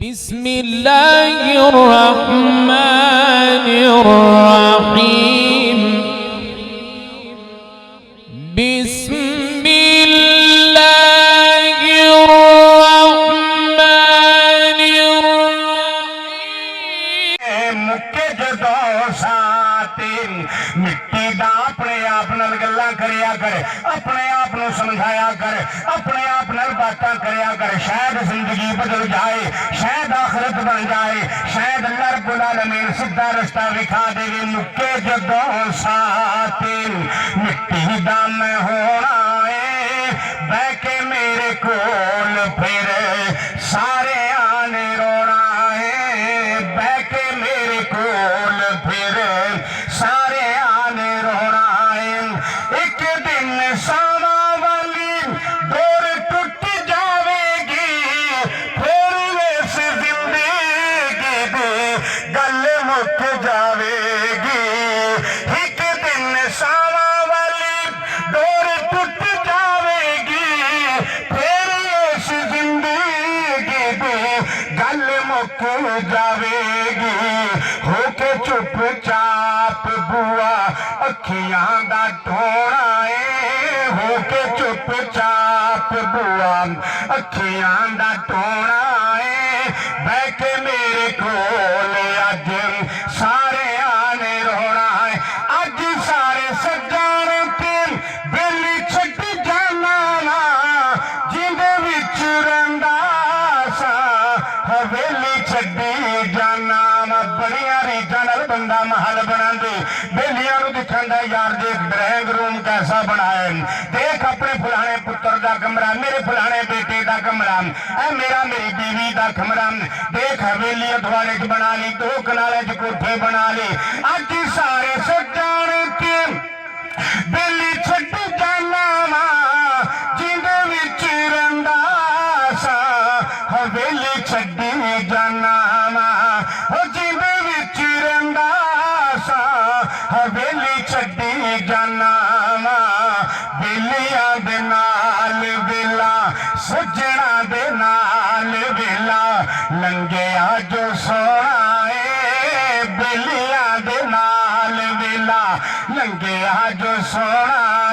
बिस्मिल्लाहिर्रहमानिर्रहीम। बिस्मिल्लाहिर्रहमानिर्रहीम। मुक्के जदों साते मिट्टी दा अपने आप नाल गल्लां करिया कर, अपने आप नूं समझाया कर, अपने आप नाल बातां करिया कर। शायद जिंदगी बदल जाए, शायद आखिरत बन जाए, शायद अल्लाह रब्बुल आलमीन सीधा रास्ता विखा देवे। मुक्के जदों साते मिट्टी दा मैं होना है, बह के मेरे कोल फिर सारे आने रोना है, बह के मेरे कोल फिर सारे आने रोना है। एक दिन सावा वाली डोर टूट जावेगी, फिर इस जिंदगी दी गल मुक जावेगी। एक दिन सावा वाली डोर टूट जावेगी, फिर इस जिंदगी दी गल मुक जावेगी। होके चुपचाप बुआ अखियां दा टोना है, होके चुपचाप बुआ अखियां दा टोना है, बह के मेरे कोल अज सारे आने रोना है। अज सारे सज्जण ते बेली छट जाना वा, जिंदे विच रहिंदा सा हवेली छड्डी जाना वा। बड़िया रीझां नाल बंदा महल बनांदे, बेलियां नूं दिखांदा यार देख ड्राइंग रूम कैसा बनाया, देख अपने फलाने पुत्र दा कमरा, मेरे फलाने बेटे दा कमरा, ऐ मेरा मेरी बीवी दा कमरा, देख हवेली अधवाड़े च बना ली, दो कनाले च कोठे बना ली। अज सारे सज्जण ते बेली छड्ड जाना वा, जिंदे विच रहिंदा सा हवेली छड्डी जाना वा। ओ जिंदे विच रहिंदा सा हवेली छड्डी जाना वा। बेलियां दे नाल वेला, सज्जणा दे नाल वेला, लंघिया जो सोना है, बेलियां दे नाल वेला, लंघिया जो सोना